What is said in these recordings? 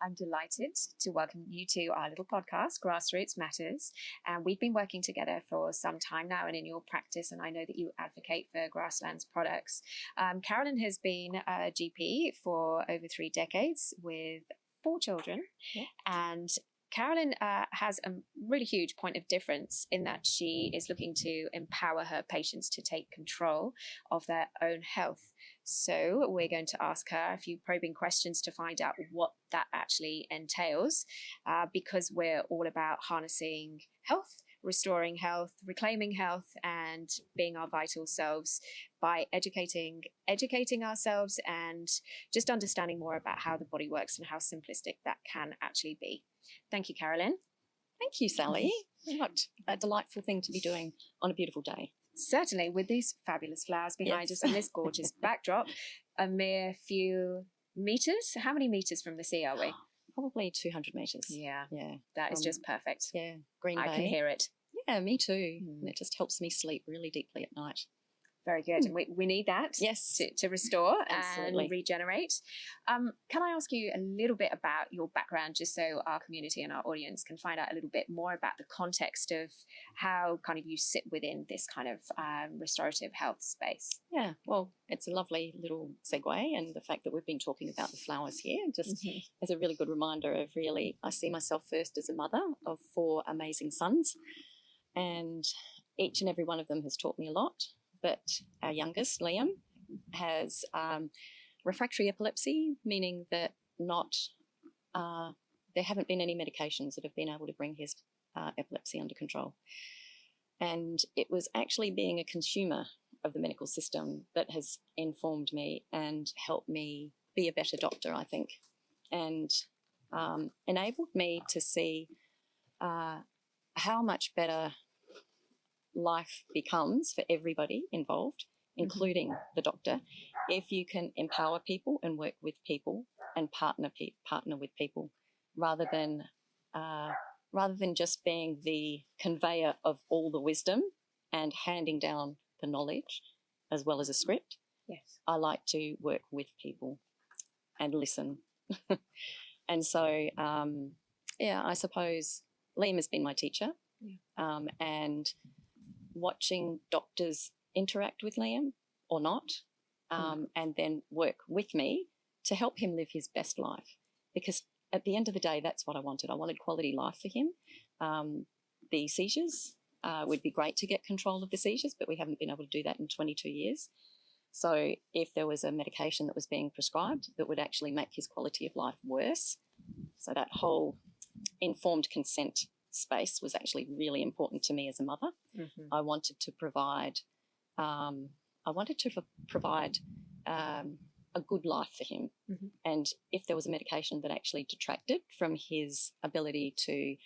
I'm delighted to welcome you to our little podcast, Grassroots Matters. And we've been working together for some time now and in your practice, and I know that you advocate for Grasslands products. Carolyn has been a GP for over 3 decades with 4 children. Yeah. And Carolyn has a really huge point of difference in that she is looking to empower her patients to take control of their own health. So we're going to ask her a few probing questions to find out what that actually entails, because we're all about harnessing health, restoring health, reclaiming health, and being our vital selves by educating ourselves and just understanding more about how the body works and how simplistic that can actually be. Thank you, Carolyn. Thank you, Sally. What a delightful thing to be doing on a beautiful day. Certainly, with these fabulous flowers behind us and this gorgeous backdrop, a mere few meters. How many meters from the sea are we? Probably 200 meters. Yeah. That is just perfect. Yeah, Green Bay. I can hear it. Yeah, me too. And it just helps me sleep really deeply at night. Very good. And we need that to restore and regenerate. Can I ask you a little bit about your background, just so our community and our audience can find out a little bit more about the context of how kind of you sit within this kind of restorative health space? Yeah, well, it's a lovely little segue, and the fact that we've been talking about the flowers here just is a really good reminder of really, I see myself first as a mother of 4 amazing sons, and each and every one of them has taught me a lot. But our youngest, Liam, has refractory epilepsy, meaning that there haven't been any medications that have been able to bring his epilepsy under control. And it was actually being a consumer of the medical system that has informed me and helped me be a better doctor, I think, and enabled me to see how much better life becomes for everybody involved, including the doctor, if you can empower people and work with people and partner with people, rather than just being the conveyor of all the wisdom and handing down the knowledge as well as a script. Yes, I like to work with people and listen. And so, I suppose Liam has been my teacher, and watching doctors interact with Liam or not, and then work with me to help him live his best life. Because at the end of the day, that's what I wanted. I wanted quality life for him. The seizures, would be great to get control of the seizures, but we haven't been able to do that in 22 years. So if there was a medication that was being prescribed that would actually make his quality of life worse, so that whole informed consent space was actually really important to me as a mother. I wanted to provide a good life for him. And if there was a medication that actually detracted from his ability to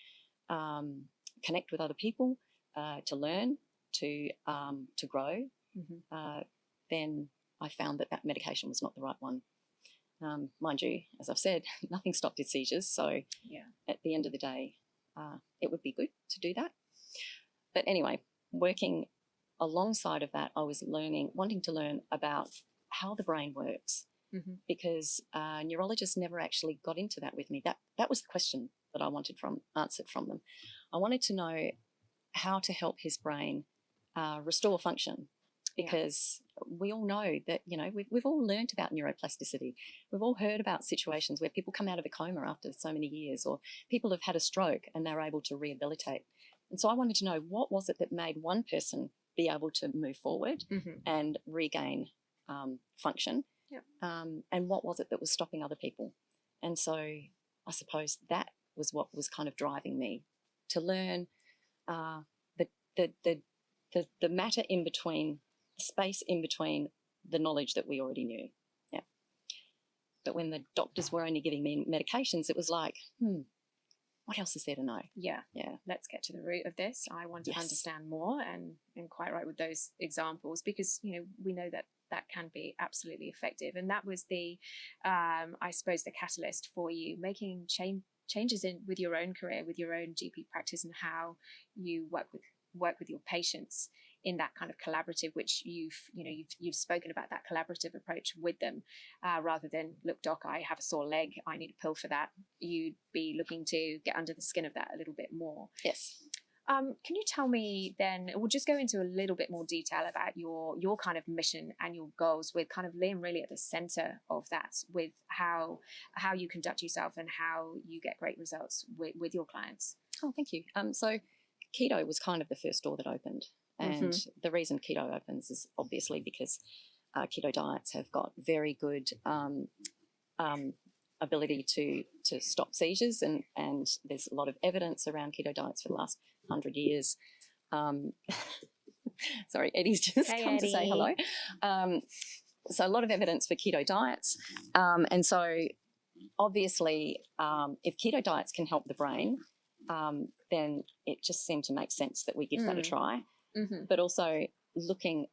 connect with other people, to learn, to grow, then I found that medication was not the right one. Mind you, as I've said, nothing stopped his seizures. So at the end of the day, it would be good to do that. But anyway, working alongside of that, I was wanting to learn about how the brain works, because neurologists never actually got into that with me. That was the question that I wanted answered from them. I wanted to know how to help his brain restore function, because we all know that, we've all learned about neuroplasticity. We've all heard about situations where people come out of a coma after so many years, or people have had a stroke and they're able to rehabilitate. And so I wanted to know, what was it that made one person be able to move forward and regain function, and what was it that was stopping other people? And so I suppose that was what was kind of driving me to learn the matter in between, the space in between the knowledge that we already knew. Yeah. But when the doctors were only giving me medications, it was like, what else is there to know? Yeah. Let's get to the root of this. I want to understand more, and quite right with those examples, because, we know that can be absolutely effective. And that was the, I suppose, the catalyst for you making changes with your own career, with your own GP practice, and how you work with your patients. in that kind of collaborative, which you've spoken about that collaborative approach with them, rather than, look, doc, I have a sore leg, I need a pill for that. You'd be looking to get under the skin of that a little bit more. Yes. Can you tell me then, we'll just go into a little bit more detail about your kind of mission and your goals, with kind of Liam really at the center of that, with how you conduct yourself and how you get great results with your clients. Oh, thank you. So keto was kind of the first door that opened. And the reason keto opens is obviously because keto diets have got very good ability to stop seizures, and there's a lot of evidence around keto diets for the last 100 years. Sorry, Eddie's just come to say hello. So a lot of evidence for keto diets, and so obviously if keto diets can help the brain, then it just seemed to make sense that we give that a try. But also looking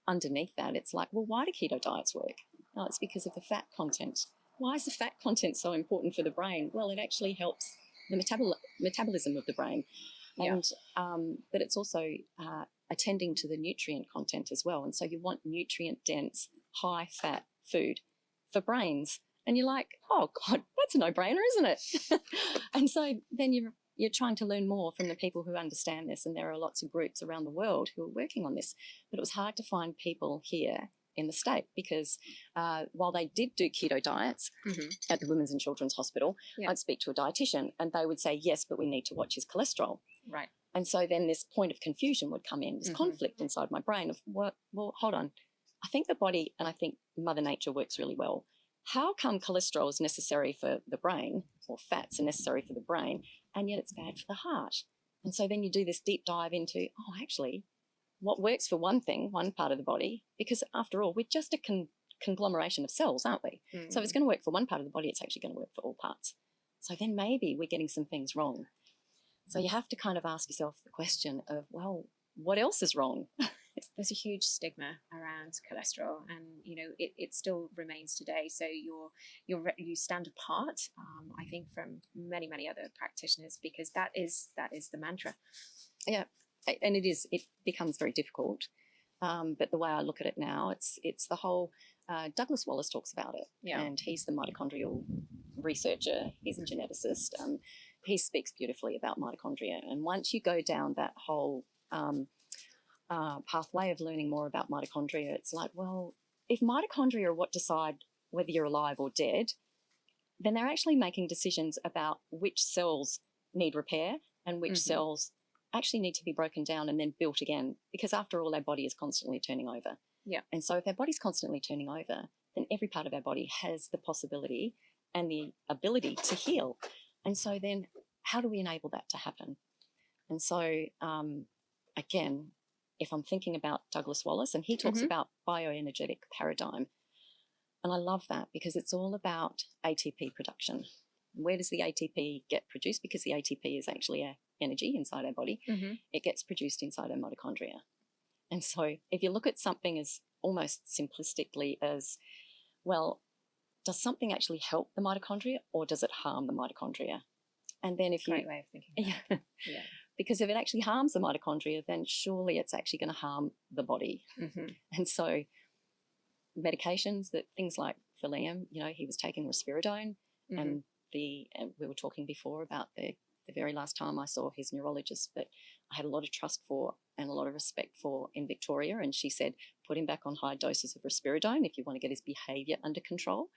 underneath that, it's like, well, why do keto diets work? Oh, it's because of the fat content. Why is the fat content so important for the brain? Well, it actually helps the metabolism of the brain. And but it's also attending to the nutrient content as well. And so you want nutrient-dense, high-fat food for brains. And you're like, oh, God, that's a no-brainer, isn't it? And so then you're trying to learn more from the people who understand this, and there are lots of groups around the world who are working on this. But it was hard to find people here in the state, because while they did do keto diets at the Women's and Children's Hospital, I'd speak to a dietitian and they would say, yes, but we need to watch his cholesterol. Right. And so then this point of confusion would come in, this conflict inside my brain of, well, hold on. I think the body, and I think Mother Nature works really well. How come cholesterol is necessary for the brain, or fats are necessary for the brain, and yet it's bad for the heart? And so then you do this deep dive into, oh, actually, what works for one thing, one part of the body, because after all, we're just a conglomeration of cells, aren't we? So if it's going to work for one part of the body, it's actually going to work for all parts. So then maybe we're getting some things wrong. So you have to kind of ask yourself the question of, well, what else is wrong? There's a huge stigma around cholesterol, and it still remains today. So you stand apart, I think, from many other practitioners, because that is the mantra. Yeah, and it becomes very difficult. But the way I look at it now, it's the whole. Douglas Wallace talks about it, and he's the mitochondrial researcher. He's a geneticist. He speaks beautifully about mitochondria, and once you go down that whole pathway of learning more about mitochondria, it's like, well, if mitochondria are what decide whether you're alive or dead, then they're actually making decisions about which cells need repair and which cells actually need to be broken down and then built again, because after all, our body is constantly turning over. Yeah. And so if our body's constantly turning over, then every part of our body has the possibility and the ability to heal. And so then how do we enable that to happen? And so, again, if I'm thinking about Douglas Wallace, and he talks about bioenergetic paradigm, and I love that because it's all about ATP production. Where does the ATP get produced? Because the ATP is actually our energy inside our body. It gets produced inside our mitochondria. And so if you look at something as almost simplistically as, well, does something actually help the mitochondria or does it harm the mitochondria? And then if Great way of thinking. Yeah. Because if it actually harms the mitochondria, then surely it's actually going to harm the body. And so medications, that things like for Liam, he was taking risperidone, and we were talking before about the very last time I saw his neurologist that I had a lot of trust for and a lot of respect for in Victoria, and she said, put him back on high doses of risperidone if you want to get his behaviour under control.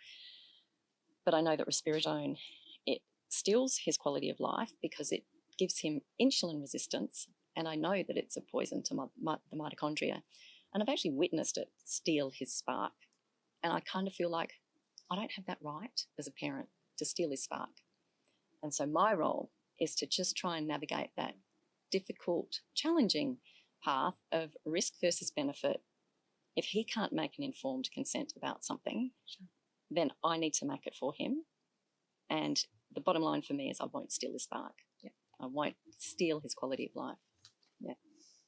But I know that risperidone, it steals his quality of life because it gives him insulin resistance, and I know that it's a poison to the mitochondria, and I've actually witnessed it steal his spark, and I kind of feel like I don't have that right as a parent to steal his spark. And so my role is to just try and navigate that difficult, challenging path of risk versus benefit. If he can't make an informed consent about something, then I need to make it for him. And the bottom line for me is I won't steal his spark. I won't steal his quality of life.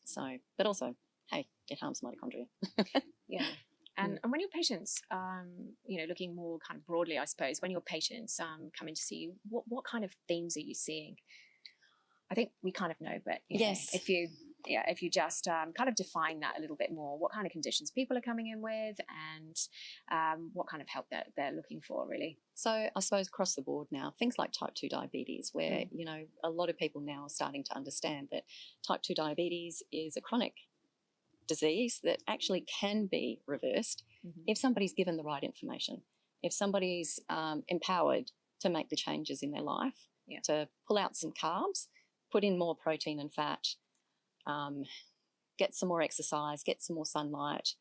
So, but also, hey, it harms mitochondria. And when your patients, looking more kind of broadly, I suppose, when your patients come in to see you, what kind of themes are you seeing? I think we kind of know, but yes, if you if you just kind of define that a little bit more, what kind of conditions people are coming in with, and what kind of help that they're looking for, really. So I suppose across the board now, things like type 2 diabetes, where, you know, a lot of people now are starting to understand that type 2 diabetes is a chronic disease that actually can be reversed if somebody's given the right information, if somebody's empowered to make the changes in their life, to pull out some carbs, put in more protein and fat, get some more exercise, get some more sunlight,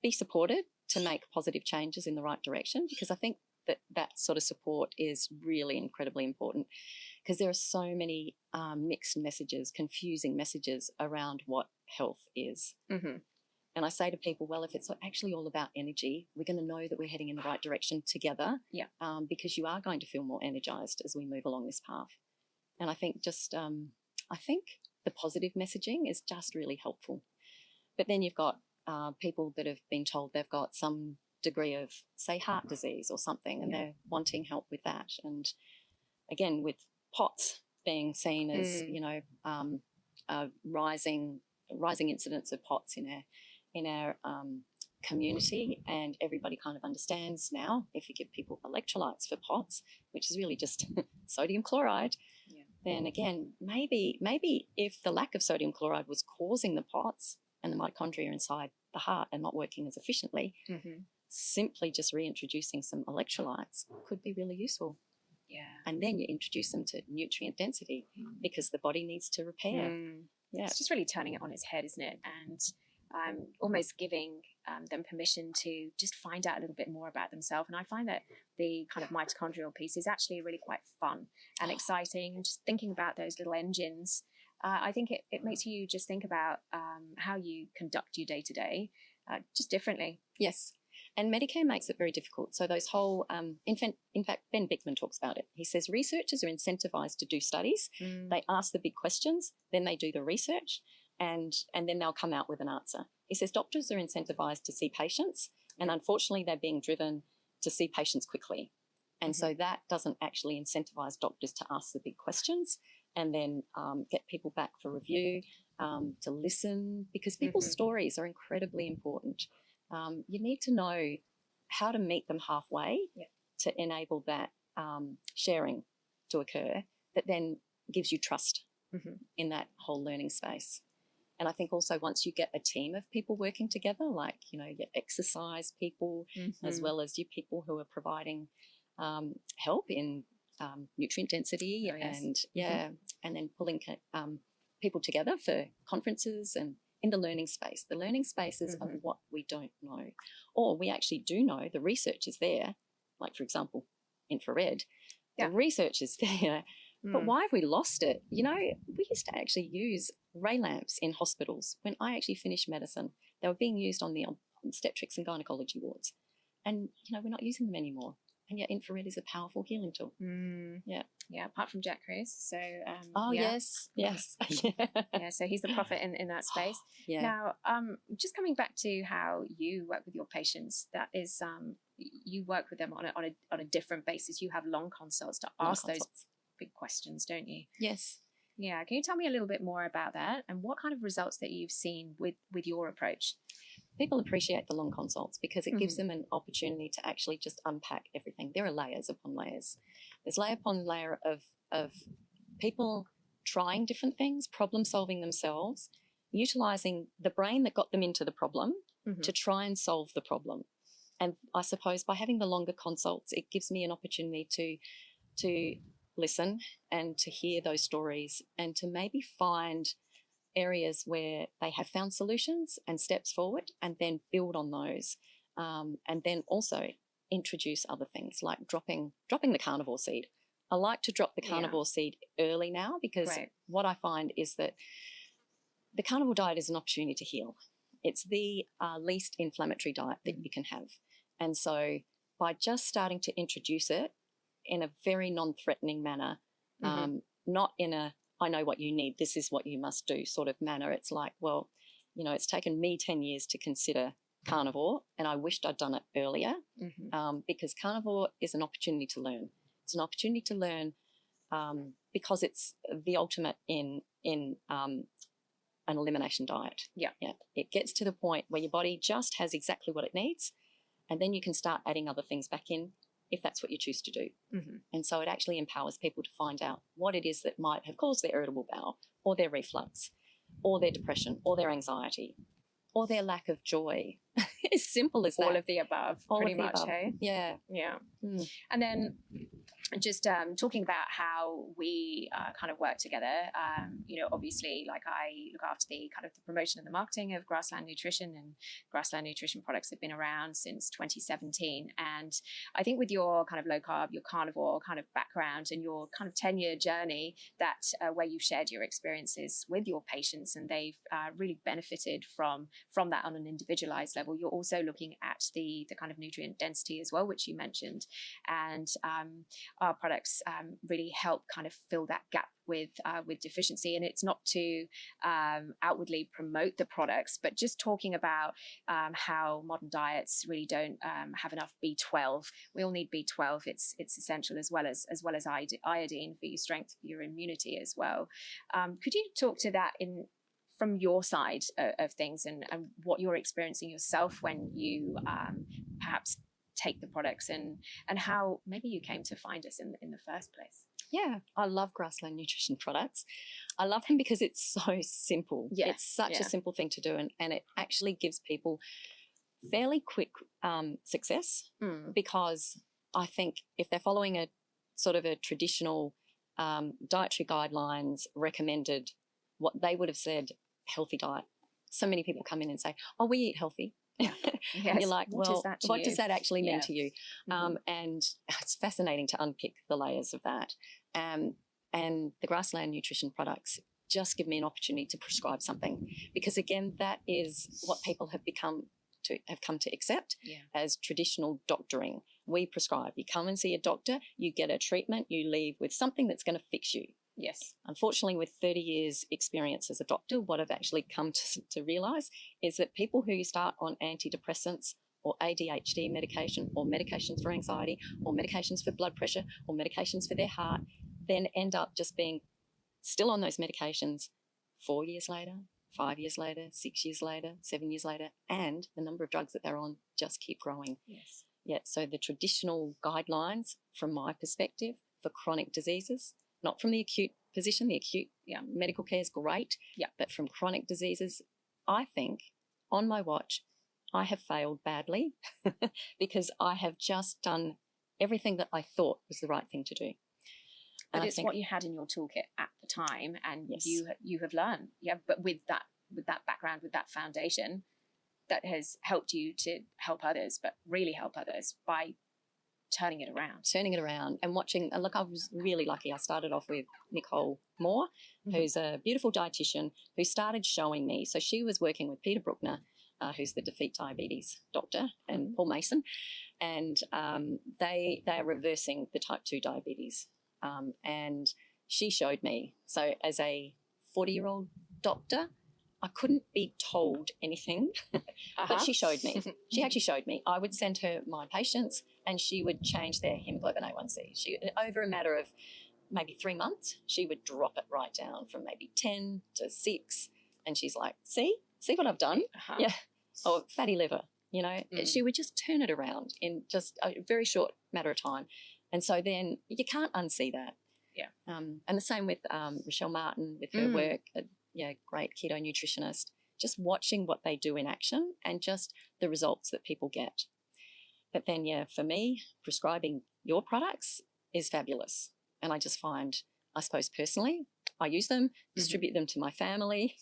be supported to make positive changes in the right direction, because I think that sort of support is really incredibly important, because there are so many mixed messages, confusing messages around what health is. And I say to people, well, if it's actually all about energy, we're going to know that we're heading in the right direction together, because you are going to feel more energized as we move along this path. And I think I think the positive messaging is just really helpful. But then you've got people that have been told they've got some degree of, say, heart disease or something, and they're wanting help with that. And again, with POTS being seen as, you know, rising incidence of POTS in our community, and everybody kind of understands now, if you give people electrolytes for POTS, which is really just sodium chloride, then again, maybe if the lack of sodium chloride was causing the POTS and the mitochondria inside the heart and not working as efficiently, simply just reintroducing some electrolytes could be really useful. And then you introduce them to nutrient density, because the body needs to repair. It's just really turning it on its head, isn't it? And almost giving them permission to just find out a little bit more about themselves. And I find that the kind of mitochondrial piece is actually really quite fun and exciting, and just thinking about those little engines. I think it makes you just think about how you conduct your day-to-day just differently. Yes. And Medicare makes it very difficult. So those whole, in fact, Ben Bickman talks about it. He says researchers are incentivized to do studies. They ask the big questions, then they do the research, and then they'll come out with an answer. He says doctors are incentivized to see patients, and unfortunately they're being driven to see patients quickly. And so that doesn't actually incentivize doctors to ask the big questions and then get people back for review, to listen, because people's stories are incredibly important. You need to know how to meet them halfway to enable that sharing to occur, that then gives you trust in that whole learning space. And I think also once you get a team of people working together, like, you know, your exercise people, as well as your people who are providing help in nutrient density, and then pulling people together for conferences and in the learning space. The learning spaces of what we don't know, or we actually do know. The research is there, like, for example, infrared. The research is there, but why have we lost it? You know, we used to actually use ray lamps in hospitals. When I actually finished medicine, they were being used on the obstetrics and gynecology wards. And, you know, we're not using them anymore. And yet infrared is a powerful healing tool. Yeah, apart from Jack Cruz. So, yes. So he's the prophet in that space. Now, just coming back to how you work with your patients, that is, you work with them on a different basis. You have long consults to ask those big questions, don't you? Yes. Yeah. Can you tell me a little bit more about that, and what kind of results that you've seen with your approach? People appreciate the long consults because it gives them an opportunity to actually just unpack everything. There are layers upon layers. There's layer upon layer of people trying different things, problem solving themselves, utilizing the brain that got them into the problem to try and solve the problem. And I suppose by having the longer consults, it gives me an opportunity to listen and to hear those stories, and to maybe find areas where they have found solutions and steps forward, and then build on those, and then also introduce other things like dropping the carnivore seed. I like to drop the carnivore seed early now, because what I find is that the carnivore diet is an opportunity to heal. It's the least inflammatory diet that you can have. And so by just starting to introduce it in a very non-threatening manner, not in a I know what you need, this is what you must do sort of manner. It's like, well, you know, it's taken me 10 years to consider carnivore, and I wished I'd done it earlier, because carnivore is an opportunity to learn. It's an opportunity to learn because it's the ultimate in an elimination diet. Yeah. It gets to the point where your body just has exactly what it needs, and then you can start adding other things back in if that's what you choose to do. Mm-hmm. And so it actually empowers people to find out what it is that might have caused their irritable bowel, or their reflux, or their depression, or their anxiety, or their lack of joy. As simple as that. All of the above, pretty much, hey? Yeah. Yeah. And then just talking about how we kind of work together, obviously, like, I look after the kind of the promotion and the marketing of Grassland Nutrition, and Grassland Nutrition products have been around since 2017. And I think with your kind of low carb, your carnivore kind of background, and your kind of 10-year journey, that where you've shared your experiences with your patients, and they've really benefited from that on an individualized level. You're also looking at the kind of nutrient density as well, which you mentioned, and our products really help kind of fill that gap with deficiency. And it's not to outwardly promote the products, but just talking about how modern diets really don't have enough B12. We all need B12. It's essential, as well as iodine for your strength, for your immunity as well. Could you talk to that from your side of things, and what you're experiencing yourself when you perhaps take the products, and how maybe you came to find us in the first place? Yeah, I love Grassland Nutrition products. I love them because it's so simple. Yeah. It's such a simple thing to do, and it actually gives people fairly quick success, because I think if they're following a sort of a traditional dietary guidelines recommended, what they would have said, healthy diet. So many people come in and say, oh, we eat healthy. Yes. And you're like, well, what does that actually mean to you? And it's fascinating to unpick the layers of that. And the Grassland Nutrition products just give me an opportunity to prescribe something, because again, that is what people have come to accept as traditional doctoring. We prescribe. You come and see a doctor, you get a treatment, you leave with something that's going to fix you. Yes. Unfortunately, with 30 years experience as a doctor, what I've actually come to realise is that people who start on antidepressants or ADHD medication, or medications for anxiety, or medications for blood pressure, or medications for their heart, then end up just being still on those medications 4 years later, 5 years later, 6 years later, 7 years later, and the number of drugs that they're on just keep growing. Yes. Yeah, so the traditional guidelines, from my perspective, for chronic diseases, not from the acute position. The acute medical care is great, but from chronic diseases, I think on my watch, I have failed badly because I have just done everything that I thought was the right thing to do. But it's what you had in your toolkit at the time, and you have learned, but with that background, with that foundation, that has helped you to help others, but really help others by turning it around and watching. And look, I was really lucky. I started off with Nicole Moore, who's a beautiful dietitian, who started showing me. So she was working with Peter Bruckner, who's the Defeat Diabetes doctor, and Paul Mason, and they are reversing the type 2 diabetes. And she showed me. So as a 40-year-old doctor, I couldn't be told anything, but she showed me. She actually showed me. I would send her my patients, and she would change their hemoglobin A1C. Over a matter of maybe 3 months, she would drop it right down from maybe 10 to 6. And she's like, see what I've done? Yeah. Or fatty liver, She would just turn it around in just a very short matter of time. And so then you can't unsee that. Yeah. And the same with Rochelle Martin, with her work, great keto nutritionist, just watching what they do in action and just the results that people get. But then, for me, prescribing your products is fabulous. And I just find, I suppose personally, I use them, distribute them to my family,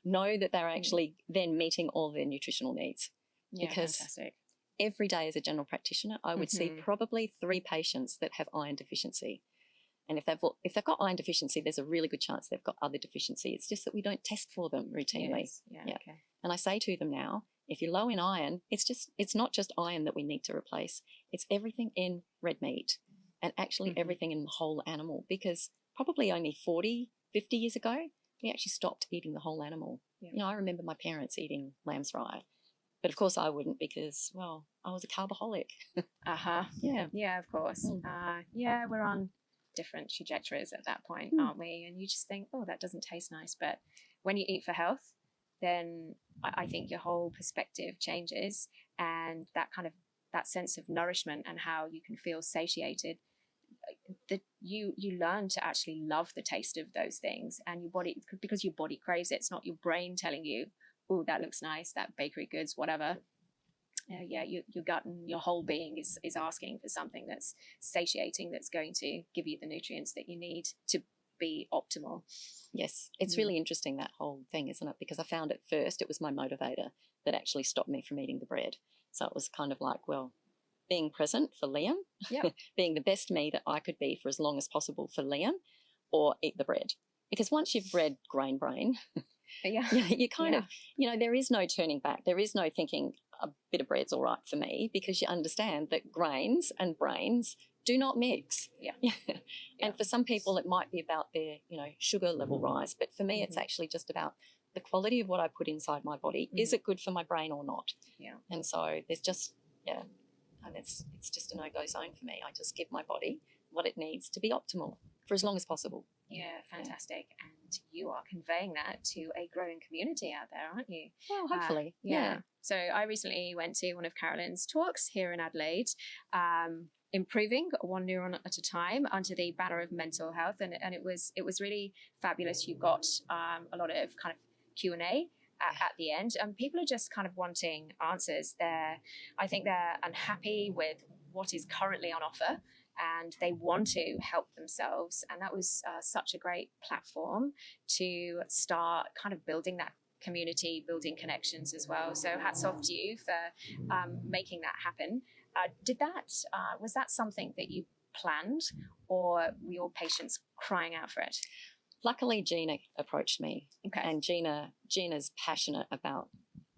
know that they're actually then meeting all their nutritional needs. Yeah, because fantastic. Every day as a general practitioner, I would see probably 3 patients that have iron deficiency. And if they've got iron deficiency, there's a really good chance they've got other deficiency. It's just that we don't test for them routinely. Yes. Yeah. Okay. And I say to them now, if you're low in iron, it's not just iron that we need to replace. It's everything in red meat, and actually everything in the whole animal, because probably only 40, 50 years ago, we actually stopped eating the whole animal. Yeah. I remember my parents eating lamb's fry. But of course I wouldn't, because, I was a carboholic. Yeah. Yeah, of course. We're on different trajectories at that point, aren't we? And you just think, oh, that doesn't taste nice. But when you eat for health, then I think your whole perspective changes, and that sense of nourishment and how you can feel satiated, that you learn to actually love the taste of those things, and your body, because your body craves it. It's not your brain telling you, oh, that looks nice, that bakery goods, whatever. Your gut and your whole being is asking for something that's satiating, that's going to give you the nutrients that you need to be optimal. Yes, it's really interesting, that whole thing, isn't it? Because I found at first it was my motivator that actually stopped me from eating the bread. So it was kind of like, well, being present for Liam, being the best me that I could be for as long as possible for Liam, or eat the bread. Because once you've bred grain brain, you kind of, there is no turning back. There is no thinking a bit of bread's all right for me, because you understand that grains and brains do not mix. And for some people it might be about their, sugar level rise. But for me, it's actually just about the quality of what I put inside my body. Is it good for my brain or not? And so there's just, and it's just a no-go zone for me. I just give my body what it needs to be optimal for as long as possible. Yeah, fantastic. And you are conveying that to a growing community out there, aren't you? Well, hopefully. So I recently went to one of Carolyn's talks here in Adelaide, improving one neuron at a time under the banner of mental health, and it was really fabulous. You got a lot of kind of Q&A at the end, and people are just kind of wanting answers. I think they're unhappy with what is currently on offer, and they want to help themselves. And that was such a great platform to start kind of building that community, building connections as well. So hats off to you for making that happen. Was that something that you planned, or were your patients crying out for it? Luckily, Gina approached me, and Gina's passionate about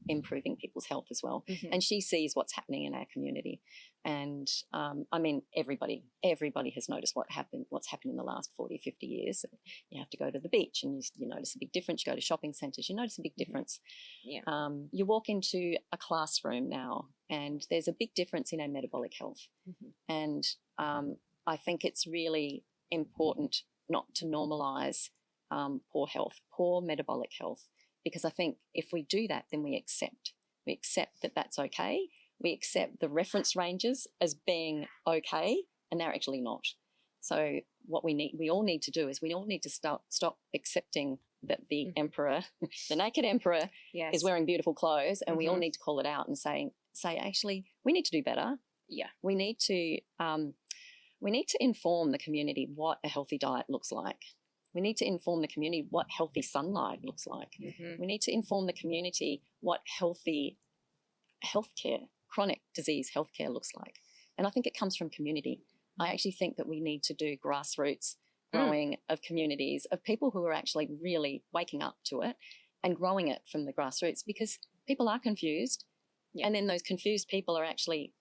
improving people's health as well, and she sees what's happening in our community. And I mean, everybody has noticed what's happened in the last 40, 50 years. You have to go to the beach and you notice a big difference. You go to shopping centres, you notice a big difference. You walk into a classroom now and there's a big difference in our metabolic health. And I think it's really important not to normalise poor metabolic health, because I think if we do that, then we accept that that's okay. We accept the reference ranges as being okay, and they're actually not. So what we all need to do is we all need to stop accepting that the emperor, the naked emperor, is wearing beautiful clothes, and we all need to call it out and say actually we need to do better. We need to inform the community what a healthy diet looks like. We need to inform the community what healthy sunlight looks like. We need to inform the community what healthy healthcare, chronic disease healthcare looks like. And I think it comes from community. I actually think that we need to do grassroots growing of communities, of people who are actually really waking up to it and growing it from the grassroots, because people are confused. And then those confused people are actually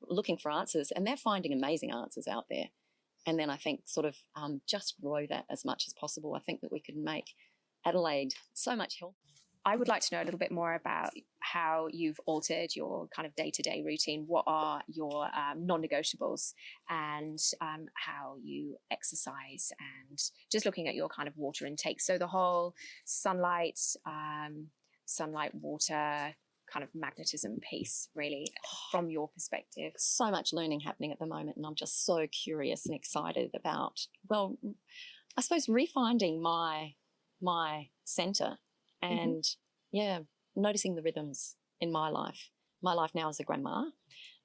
looking for answers, and they're finding amazing answers out there. And then I think sort of just grow that as much as possible. I think that we could make Adelaide so much healthier. I would like to know a little bit more about how you've altered your kind of day-to-day routine. What are your non-negotiables, and how you exercise, and just looking at your kind of water intake. So the whole sunlight, water, kind of magnetism piece, really, from your perspective. So much learning happening at the moment, and I'm just so curious and excited about, well, I suppose refinding my centre. And noticing the rhythms in my life. My life now as a grandma,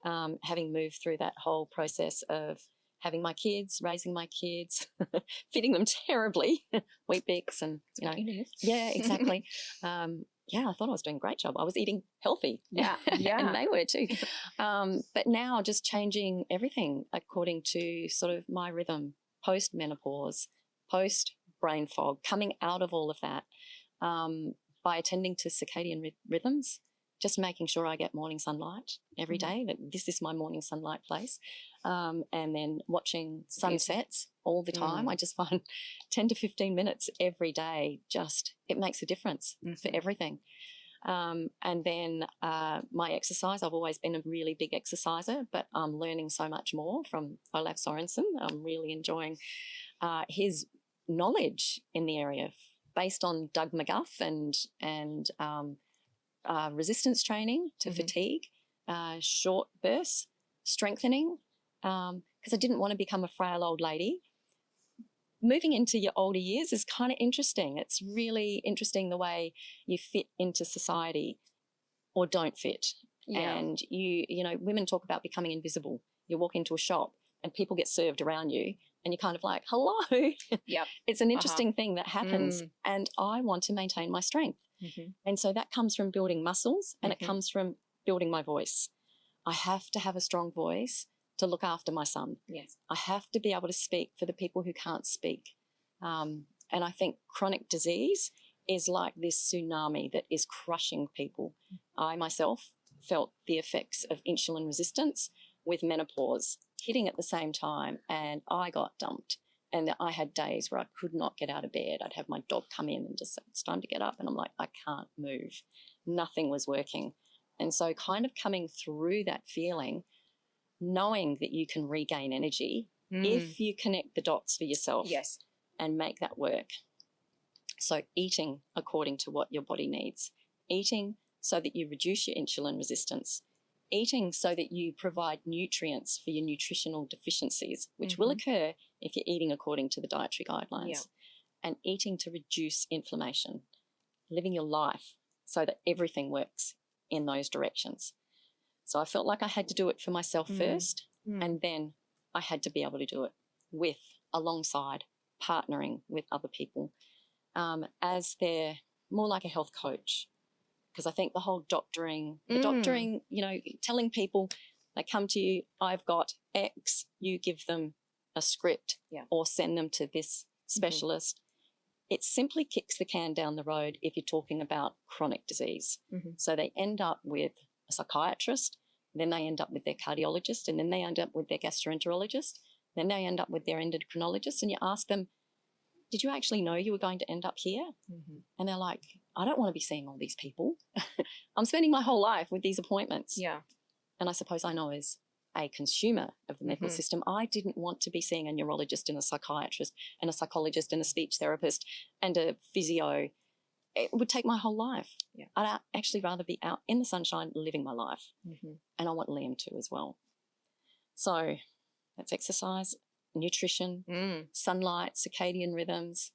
having moved through that whole process of having my kids, raising my kids, feeding them terribly, Weet-Bix, and exactly. I thought I was doing a great job. I was eating healthy, and they were too. But now just changing everything according to sort of my rhythm, post-menopause, post-brain fog, coming out of all of that. By attending to circadian rhythms, just making sure I get morning sunlight every day, that this is my morning sunlight place, and then watching sunsets all the time. I just find 10 to 15 minutes every day, it makes a difference for everything. And then my exercise, I've always been a really big exerciser, but I'm learning so much more from Olaf Sorensen. I'm really enjoying his knowledge in the area based on Doug McGuff and resistance training to fatigue, short bursts, strengthening, because I didn't want to become a frail old lady. Moving into your older years is kind of interesting. It's really interesting the way you fit into society or don't fit. Yeah. And you know, women talk about becoming invisible. You walk into a shop and people get served around you and you're kind of like, hello. Yep. It's an interesting thing that happens. And I want to maintain my strength. And so that comes from building muscles and it comes from building my voice. I have to have a strong voice to look after my son. Yes. I have to be able to speak for the people who can't speak. And I think chronic disease is like this tsunami that is crushing people. I myself felt the effects of insulin resistance with menopause hitting at the same time, and I got dumped. And I had days where I could not get out of bed. I'd have my dog come in and just say, it's time to get up. And I'm like, I can't move. Nothing was working. And so kind of coming through that feeling, knowing that you can regain energy if you connect the dots for yourself. Yes. And make that work. So eating according to what your body needs, eating so that you reduce your insulin resistance, eating so that you provide nutrients for your nutritional deficiencies, which will occur if you're eating according to the dietary guidelines, and eating to reduce inflammation, living your life so that everything works in those directions. So I felt like I had to do it for myself first, and then I had to be able to do it alongside, partnering with other people as they're more like a health coach. Because I think the whole doctoring, you know, telling people, they come to you, I've got X, you give them a script or send them to this specialist. It simply kicks the can down the road if you're talking about chronic disease. So they end up with a psychiatrist, then they end up with their cardiologist, and then they end up with their gastroenterologist, then they end up with their endocrinologist, and you ask them, did you actually know you were going to end up here? And they're like, I don't want to be seeing all these people. I'm spending my whole life with these appointments. Yeah. And I suppose I know as a consumer of the medical system, I didn't want to be seeing a neurologist and a psychiatrist and a psychologist and a speech therapist and a physio. It would take my whole life. Yeah. I'd actually rather be out in the sunshine living my life. And I want Liam to as well. So that's exercise, nutrition, sunlight, circadian rhythms,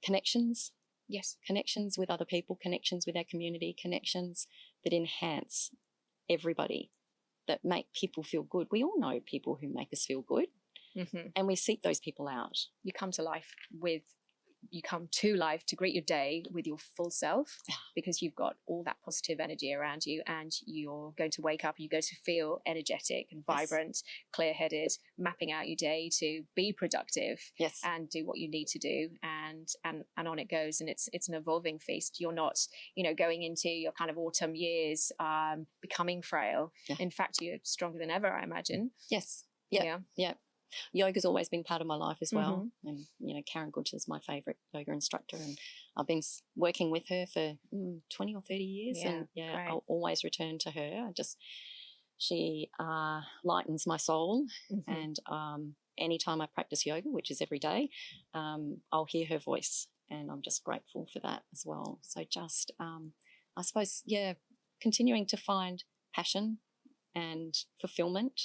connections. Yes. Connections with other people, connections with our community, connections that enhance everybody, that make people feel good. We all know people who make us feel good, and we seek those people out. You come to life to greet your day with your full self, because you've got all that positive energy around you, and you're going to wake up, you're going to feel energetic and vibrant, clear-headed, mapping out your day to be productive and do what you need to do, and on it goes. And it's an evolving feast. You're not, you know, going into your kind of autumn years becoming frail. In fact, you're stronger than ever, I imagine. Yes. Yeah. Yoga's always been part of my life as well. And, you know, Karen Gooch is my favourite yoga instructor, and I've been working with her for 20 or 30 years. And I'll always return to her. She lightens my soul. And anytime I practice yoga, which is every day, I'll hear her voice, and I'm just grateful for that as well. So just, I suppose, continuing to find passion and fulfillment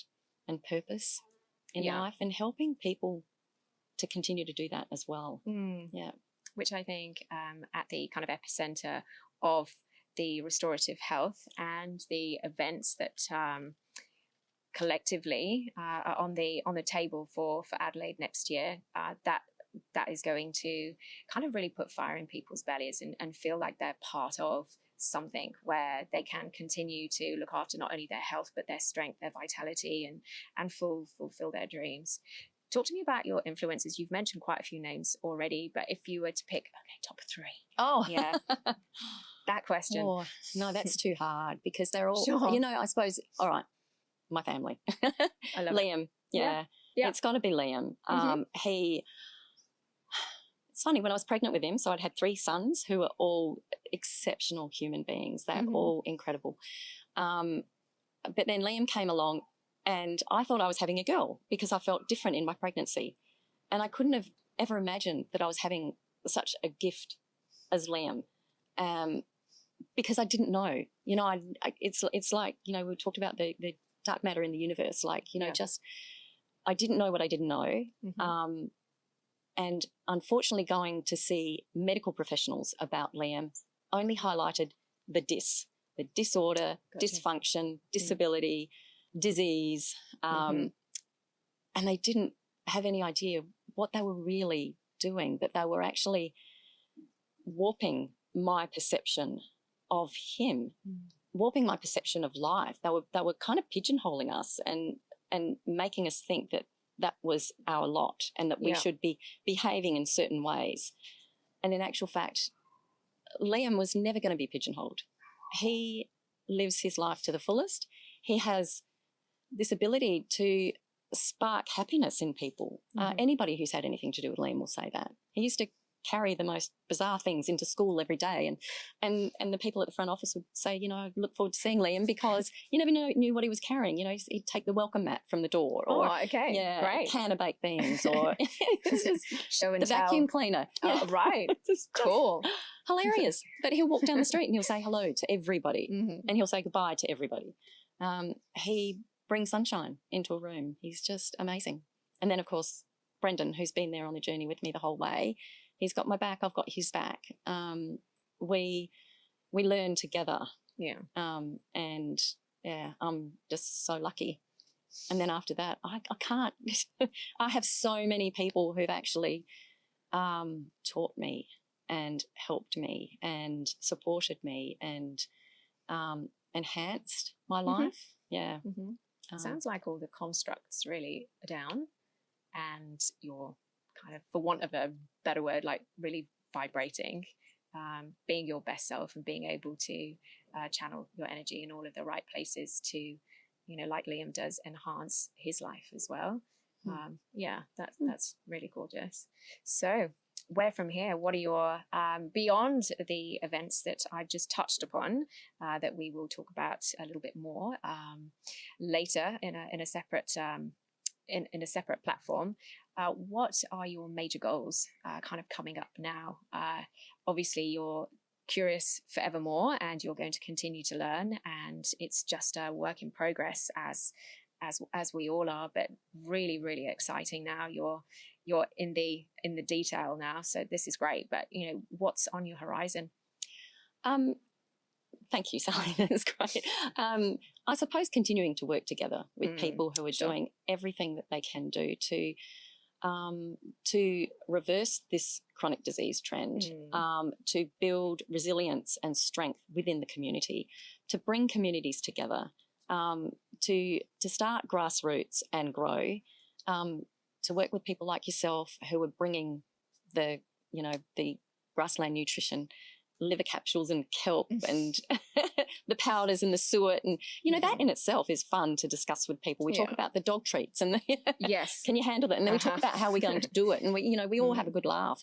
and purpose in life, and helping people to continue to do that as well. Which I think at the kind of epicenter of the restorative health and the events that collectively are on the table for Adelaide next year, that is going to kind of really put fire in people's bellies and feel like they're part of something where they can continue to look after not only their health but their strength, their vitality, and fulfill their dreams. Talk to me about your influences. You've mentioned quite a few names already, but if you were to pick, top 3. That question. No, that's too hard, because they're all, you know, I suppose, all right, my family. I love Liam. it. It's got to be Liam. it's funny, when I was pregnant with him, so I'd had 3 sons who were all exceptional human beings. They're all incredible. But then Liam came along, and I thought I was having a girl because I felt different in my pregnancy. And I couldn't have ever imagined that I was having such a gift as Liam, because I didn't know. You know, it's like, you know, we talked about the dark matter in the universe, like, you know, just I didn't know what I didn't know. And unfortunately, going to see medical professionals about Liam only highlighted the disorder, dysfunction, disability, disease, and they didn't have any idea what they were really doing, that they were actually warping my perception of him, warping my perception of life. They were kind of pigeonholing us and making us think that was our lot and that we should be behaving in certain ways. And in actual fact, Liam was never going to be pigeonholed. He lives his life to the fullest. He has this ability to spark happiness in people. Anybody who's had anything to do with Liam will say that. He used to carry the most bizarre things into school every day, and the people at the front office would say, you know, I look forward to seeing Liam because you never knew what he was carrying. You know, he'd take the welcome mat from the door, or great, a can of baked beans, or show and the tell. vacuum cleaner. Right, just cool, hilarious. But he'll walk down the street and he'll say hello to everybody, and he'll say goodbye to everybody. He brings sunshine into a room. He's just amazing. And then, of course, Brendan, who's been there on the journey with me the whole way. He's got my back. I've got his back. We learn together. Yeah. And yeah, I'm just so lucky. And then after that, I can't. I have so many people who've actually taught me and helped me and supported me and enhanced my life. Yeah. Sounds like all the constructs really are down, and you're kind of, for want of a better word, like really vibrating, being your best self and being able to channel your energy in all of the right places to, you know, like Liam does, enhance his life as well. That's really gorgeous. So where from here? What are your, beyond the events that I've just touched upon, that we will talk about a little bit more later in a separate in a separate platform, what are your major goals kind of coming up now? Obviously, you're curious forevermore, and you're going to continue to learn, and it's just a work in progress as we all are, but really, really exciting now. You're in the detail now, so this is great. But you know, what's on your horizon? Thank you, Sally. That's great. I suppose continuing to work together with people who are doing everything that they can do to reverse this chronic disease trend, to build resilience and strength within the community, to bring communities together, to start grassroots and grow, to work with people like yourself who are bringing the grassland nutrition, liver capsules and kelp and the powders and the suet, and that in itself is fun to discuss with people. We talk about the dog treats and yes, can you handle that? And then we talk about how we're going to do it, and we all have a good laugh.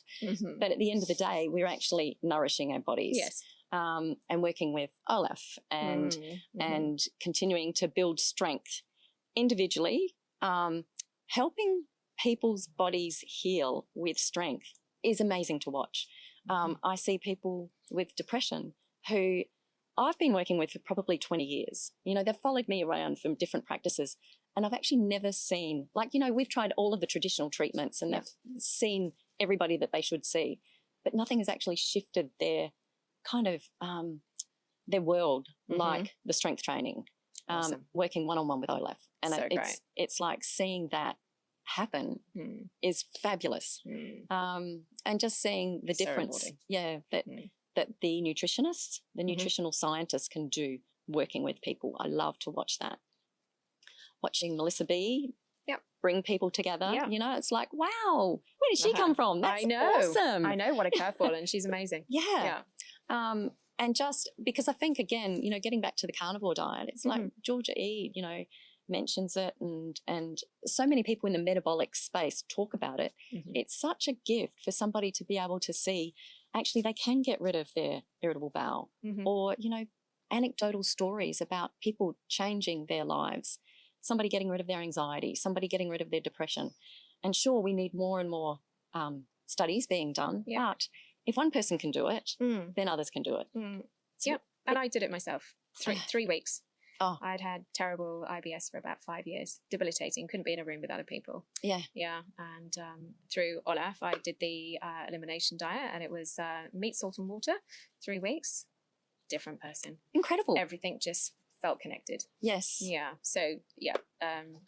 But at the end of the day, we're actually nourishing our bodies. Yes. And working with Olaf and continuing to build strength individually, helping people's bodies heal with strength is amazing to watch. I see people with depression who I've been working with for probably 20 years. They've followed me around from different practices, and I've actually never seen, we've tried all of the traditional treatments and they've seen everybody that they should see, but nothing has actually shifted their kind of their world like the strength training, working one-on-one with Olaf. And so it's like seeing that happen is fabulous. And just seeing the difference, that the nutritionists, the nutritional scientists can do working with people. I love to watch that. Watching Melissa B bring people together, it's like, wow, where did she come from? That's awesome. I know, what a curveball, and she's amazing. And just because I think, again, getting back to the carnivore diet, it's like Georgia Ede, mentions it, and so many people in the metabolic space talk about it. It's such a gift for somebody to be able to see actually they can get rid of their irritable bowel, or, you know, anecdotal stories about people changing their lives, somebody getting rid of their anxiety, somebody getting rid of their depression. And sure, we need more and more studies being done, but if one person can do it, then others can do it. Yep. And I did it myself. 3 weeks. Oh. I'd had terrible IBS for about 5 years, debilitating, couldn't be in a room with other people. Yeah. And through Olaf, I did the elimination diet, and it was meat, salt and water, 3 weeks, different person. Incredible. Everything just felt connected. Yes. Yeah. So,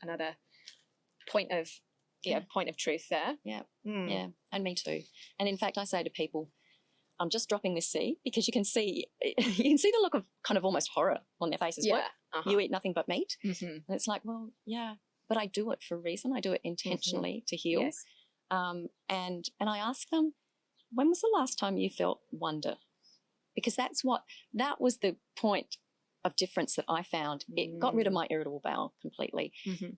another point of truth there. Yeah. Yeah. And me too. And in fact, I say to people, I'm just dropping this seed because you can see the look of kind of almost horror on their faces. Yeah. What? You eat nothing but meat? And it's like, well, yeah, but I do it for a reason. I do it intentionally to heal. Yes. And I ask them, when was the last time you felt wonder? Because that was the point of difference that I found. It got rid of my irritable bowel completely.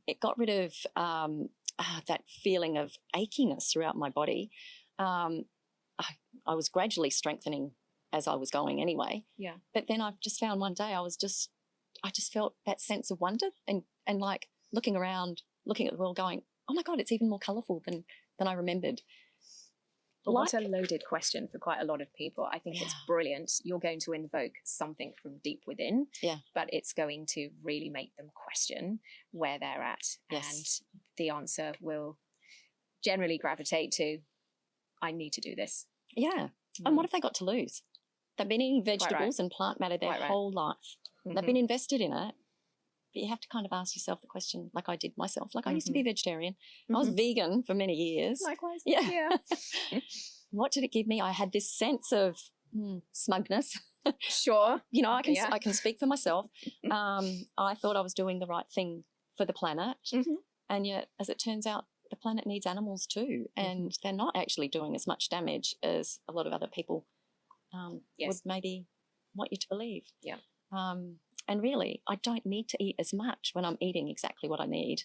It got rid of that feeling of achiness throughout my body. I was gradually strengthening as I was going anyway. Yeah. But then I've just found one day I just felt that sense of wonder and like looking around, looking at the world going, oh my God, it's even more colourful than I remembered. What a loaded question for quite a lot of people. I think it's brilliant. You're going to invoke something from deep within, but it's going to really make them question where they're at. Yes. And the answer will generally gravitate to, I need to do this. Yeah. And what have they got to lose? They've been eating vegetables and plant matter their whole life. They've been invested in it. But you have to kind of ask yourself the question, like I did myself. Like I used to be a vegetarian. I was vegan for many years. Likewise. Yeah. What did it give me? I had this sense of smugness. Sure. You know, I can speak for myself. I thought I was doing the right thing for the planet. And yet, as it turns out, the planet needs animals too, and they're not actually doing as much damage as a lot of other people would maybe want you to believe. Yeah. And really, I don't need to eat as much when I'm eating exactly what I need,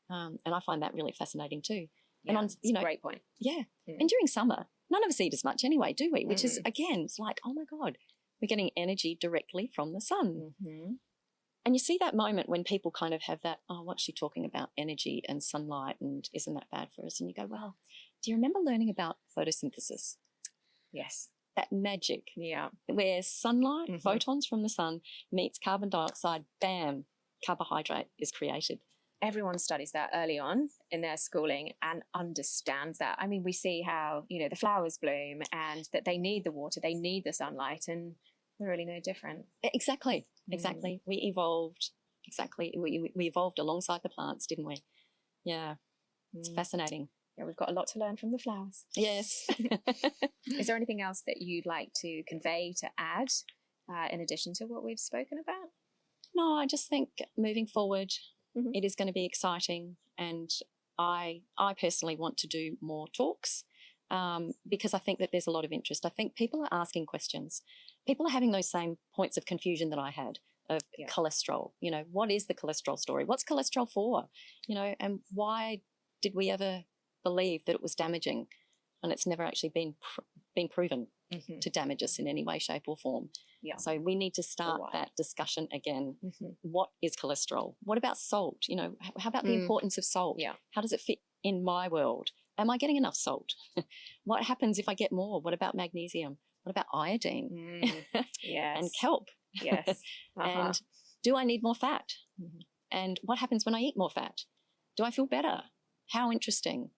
and I find that really fascinating too. Yeah, and a great point. Yeah. And during summer, none of us eat as much anyway, do we? Which is again, it's like, oh my God, we're getting energy directly from the sun. And you see that moment when people kind of have that, oh, what's she talking about? Energy and sunlight, and isn't that bad for us? And you go, well, do you remember learning about photosynthesis? Yes. That magic. Yeah. Where sunlight, photons from the sun meets carbon dioxide, bam, carbohydrate is created. Everyone studies that early on in their schooling and understands that. I mean, we see how, you know, the flowers bloom and that they need the water, they need the sunlight, and we're really no different. Exactly. We evolved. We evolved alongside the plants, didn't we? Yeah. It's fascinating. Yeah, we've got a lot to learn from the flowers. Yes. Is there anything else that you'd like to convey, to add, in addition to what we've spoken about? No, I just think moving forward, it is going to be exciting, and I personally want to do more talks because I think that there's a lot of interest. I think people are asking questions. People are having those same points of confusion that I had of cholesterol. You know, what is the cholesterol story? What's cholesterol for? You know, and why did we ever believe that it was damaging? And it's never actually been proven to damage us in any way, shape or form. Yeah. So we need to start that discussion again. What is cholesterol? What about salt? You know, how about the importance of salt? Yeah. How does it fit in my world? Am I getting enough salt? What happens if I get more? What about magnesium? What about iodine? Yes. And kelp? Yes. And do I need more fat? And what happens when I eat more fat? Do I feel better? How interesting.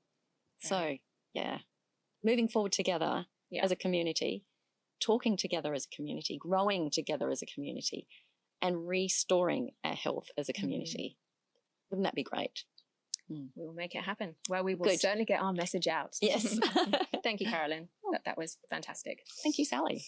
So, yeah, moving forward together as a community, talking together as a community, growing together as a community, and restoring our health as a community. Wouldn't that be great? We will make it happen. Well, we will certainly get our message out. Yes. Thank you, Carolyn. That was fantastic. Thank you, Sally.